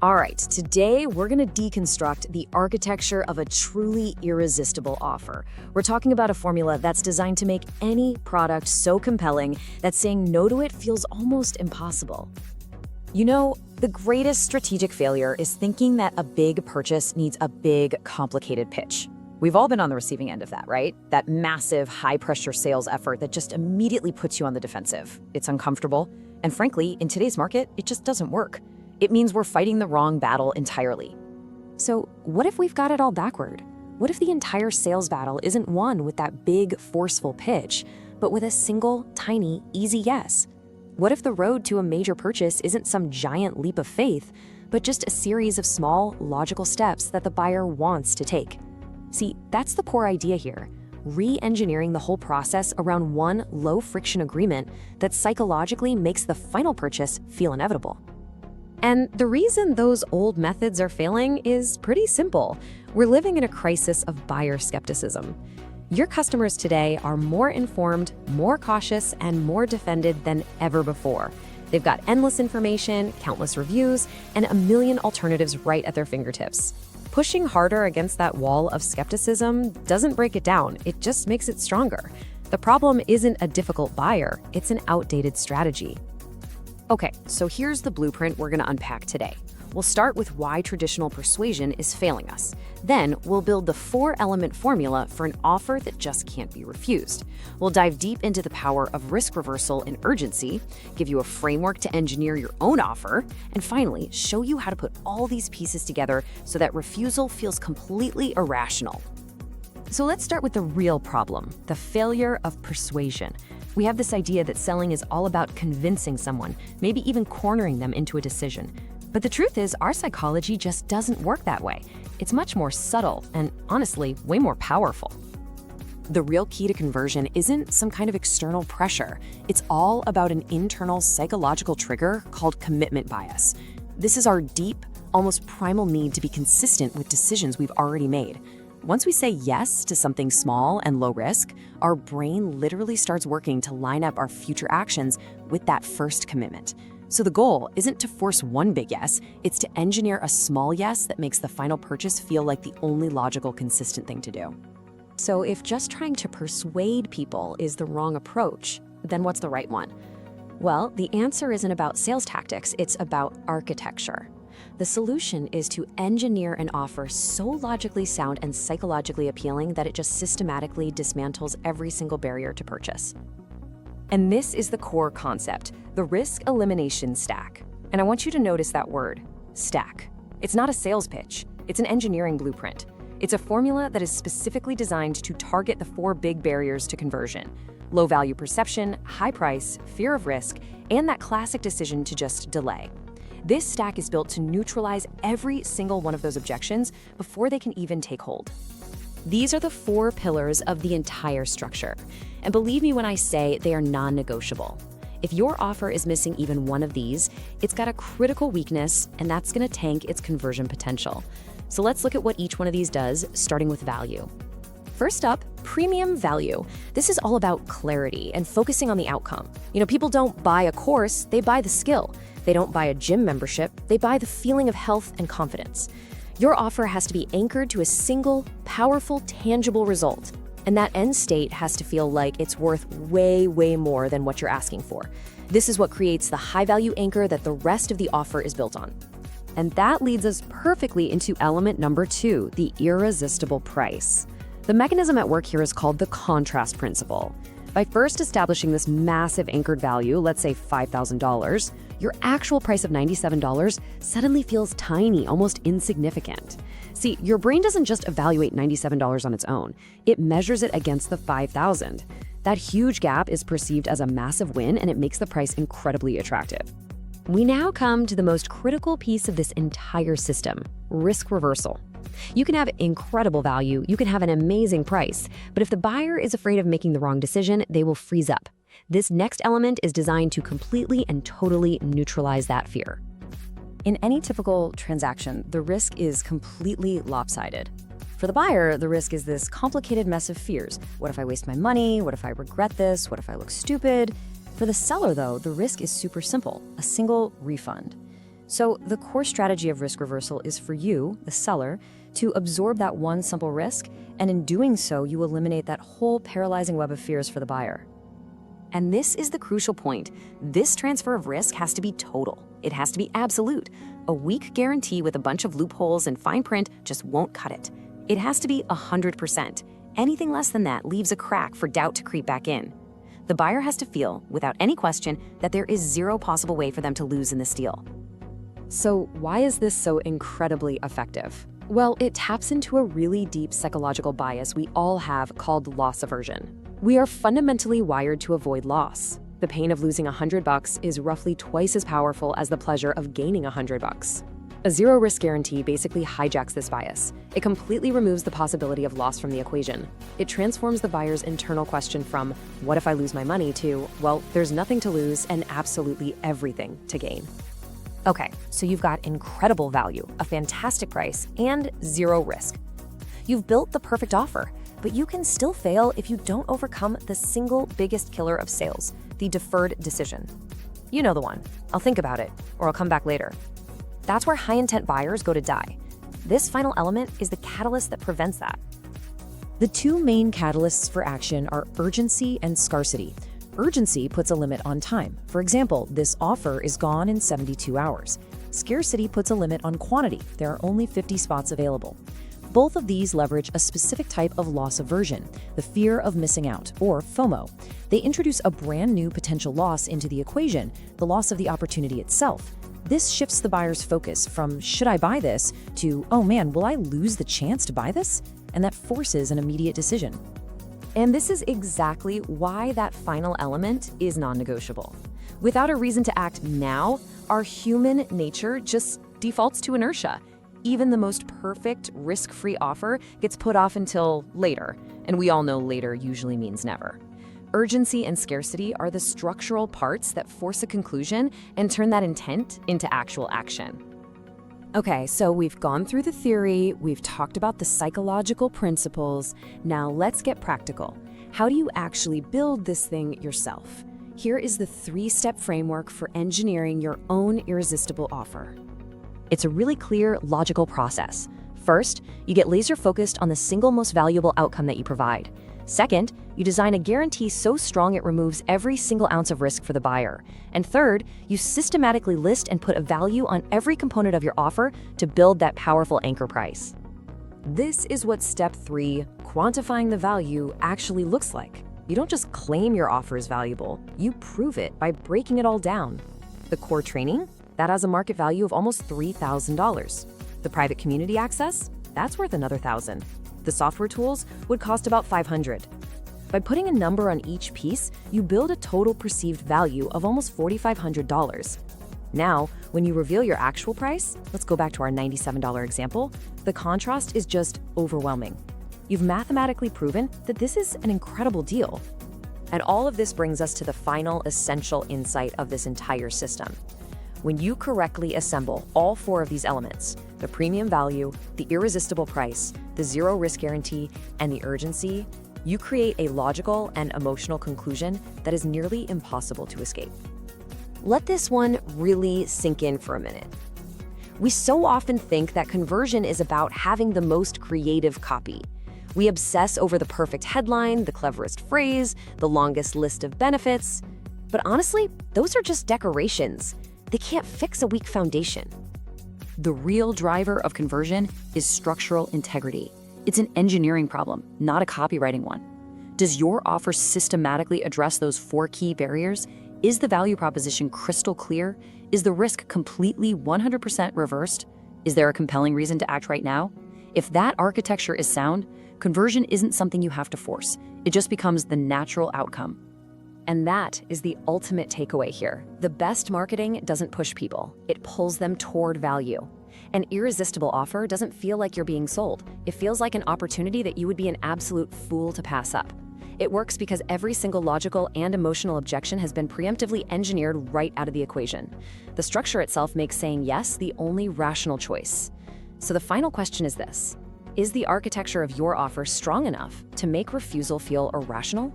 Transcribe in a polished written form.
All right, today we're going to deconstruct the architecture of a truly irresistible offer. We're talking about a formula that's designed to make any product so compelling that saying no to it feels almost impossible. You know, the greatest strategic failure is thinking that a big purchase needs a big, complicated pitch. We've all been on the receiving end of that, right? That massive, high-pressure sales effort that just immediately puts you on the defensive. It's uncomfortable, and frankly, in today's market, it just doesn't work. It means we're fighting the wrong battle entirely. So what if we've got it all backward? What if the entire sales battle isn't won with that big, forceful pitch, but with a single, tiny, easy yes? What if the road to a major purchase isn't some giant leap of faith, but just a series of small, logical steps that the buyer wants to take? See, that's the core idea here. Re-engineering the whole process around one low-friction agreement that psychologically makes the final purchase feel inevitable. And the reason those old methods are failing is pretty simple. We're living in a crisis of buyer skepticism. Your customers today are more informed, more cautious, and more defended than ever before. They've got endless information, countless reviews, and a million alternatives right at their fingertips. Pushing harder against that wall of skepticism doesn't break it down, it just makes it stronger. The problem isn't a difficult buyer, it's an outdated strategy. Okay, so here's the blueprint we're going to unpack today. We'll start with why traditional persuasion is failing us. Then we'll build the 4-element formula for an offer that just can't be refused. We'll dive deep into the power of risk reversal and urgency, give you a framework to engineer your own offer, and finally, show you how to put all these pieces together so that refusal feels completely irrational. So let's start with the real problem, the failure of persuasion. We have this idea that selling is all about convincing someone, maybe even cornering them into a decision. But the truth is, our psychology just doesn't work that way. It's much more subtle and, honestly, way more powerful. The real key to conversion isn't some kind of external pressure. It's all about an internal psychological trigger called commitment bias. This is our deep, almost primal need to be consistent with decisions we've already made. Once we say yes to something small and low risk, our brain literally starts working to line up our future actions with that first commitment. So the goal isn't to force one big yes, it's to engineer a small yes that makes the final purchase feel like the only logical, consistent thing to do. So if just trying to persuade people is the wrong approach, then what's the right one? Well, the answer isn't about sales tactics, it's about architecture. The solution is to engineer an offer so logically sound and psychologically appealing that it just systematically dismantles every single barrier to purchase. And this is the core concept, the Risk-Elimination Stack. And I want you to notice that word, stack. It's not a sales pitch, it's an engineering blueprint. It's a formula that is specifically designed to target the 4 big barriers to conversion: low value perception, high price, fear of risk, and that classic decision to just delay. This stack is built to neutralize every single one of those objections before they can even take hold. These are the 4 pillars of the entire structure. And believe me when I say they are non-negotiable. If your offer is missing even one of these, it's got a critical weakness, and that's going to tank its conversion potential. So let's look at what each one of these does, starting with value. First up, premium value. This is all about clarity and focusing on the outcome. People don't buy a course, they buy the skill. They don't buy a gym membership, they buy the feeling of health and confidence. Your offer has to be anchored to a single, powerful, tangible result. And that end state has to feel like it's worth way, way more than what you're asking for. This is what creates the high-value anchor that the rest of the offer is built on. And that leads us perfectly into element number 2, the irresistible price. The mechanism at work here is called the contrast principle. By first establishing this massive anchored value, let's say $5,000, your actual price of $97 suddenly feels tiny, almost insignificant. See, your brain doesn't just evaluate $97 on its own. It measures it against the $5,000. That huge gap is perceived as a massive win, and it makes the price incredibly attractive. We now come to the most critical piece of this entire system, risk reversal. You can have incredible value, you can have an amazing price, but if the buyer is afraid of making the wrong decision, they will freeze up. This next element is designed to completely and totally neutralize that fear. In any typical transaction, the risk is completely lopsided. For the buyer, the risk is this complicated mess of fears. What if I waste my money? What if I regret this? What if I look stupid? For the seller, though, the risk is super simple, a single refund. So the core strategy of risk reversal is for you, the seller, to absorb that one simple risk, and in doing so, you eliminate that whole paralyzing web of fears for the buyer. And this is the crucial point. This transfer of risk has to be total. It has to be absolute. A weak guarantee with a bunch of loopholes and fine print just won't cut it. It has to be 100%. Anything less than that leaves a crack for doubt to creep back in. The buyer has to feel, without any question, that there is zero possible way for them to lose in this deal. So why is this so incredibly effective? Well, it taps into a really deep psychological bias we all have called loss aversion. We are fundamentally wired to avoid loss. The pain of losing $100 is roughly twice as powerful as the pleasure of gaining $100. A zero-risk guarantee basically hijacks this bias. It completely removes the possibility of loss from the equation. It transforms the buyer's internal question from, what if I lose my money, to, well, there's nothing to lose and absolutely everything to gain. Okay, so you've got incredible value, a fantastic price, and zero risk. You've built the perfect offer, but you can still fail if you don't overcome the single biggest killer of sales, the deferred decision. You know the one. I'll think about it, or I'll come back later. That's where high-intent buyers go to die. This final element is the catalyst that prevents that. The two main catalysts for action are urgency and scarcity. Urgency puts a limit on time. For example, this offer is gone in 72 hours. Scarcity puts a limit on quantity. There are only 50 spots available. Both of these leverage a specific type of loss aversion, the fear of missing out, or FOMO. They introduce a brand new potential loss into the equation, the loss of the opportunity itself. This shifts the buyer's focus from, should I buy this, to, oh man, will I lose the chance to buy this? And that forces an immediate decision. And this is exactly why that final element is non-negotiable. Without a reason to act now, our human nature just defaults to inertia. Even the most perfect, risk-free offer gets put off until later, and we all know later usually means never. Urgency and scarcity are the structural parts that force a conclusion and turn that intent into actual action. Okay, so we've gone through the theory, we've talked about the psychological principles. Now let's get practical. How do you actually build this thing yourself? Here is the 3-step framework for engineering your own irresistible offer. It's a really clear, logical process. First, you get laser-focused on the single most valuable outcome that you provide. Second, you design a guarantee so strong it removes every single ounce of risk for the buyer. And third, you systematically list and put a value on every component of your offer to build that powerful anchor price. This is what step 3, quantifying the value, actually looks like. You don't just claim your offer is valuable, you prove it by breaking it all down. The core training? That has a market value of almost $3,000. The private community access? That's worth another $1,000. The software tools would cost about $500. By putting a number on each piece, you build a total perceived value of almost $4,500. Now, when you reveal your actual price, let's go back to our $97 example, the contrast is just overwhelming. You've mathematically proven that this is an incredible deal. And all of this brings us to the final essential insight of this entire system. When you correctly assemble all 4 of these elements, the premium value, the irresistible price, the zero risk guarantee, and the urgency, you create a logical and emotional conclusion that is nearly impossible to escape. Let this one really sink in for a minute. We so often think that conversion is about having the most creative copy. We obsess over the perfect headline, the cleverest phrase, the longest list of benefits. But honestly, those are just decorations. They can't fix a weak foundation. The real driver of conversion is structural integrity. It's an engineering problem, not a copywriting one. Does your offer systematically address those 4 key barriers? Is the value proposition crystal clear? Is the risk completely 100% reversed? Is there a compelling reason to act right now? If that architecture is sound, conversion isn't something you have to force. It just becomes the natural outcome. And that is the ultimate takeaway here. The best marketing doesn't push people, it pulls them toward value. An irresistible offer doesn't feel like you're being sold. It feels like an opportunity that you would be an absolute fool to pass up. It works because every single logical and emotional objection has been preemptively engineered right out of the equation. The structure itself makes saying yes the only rational choice. So the final question is this: is the architecture of your offer strong enough to make refusal feel irrational?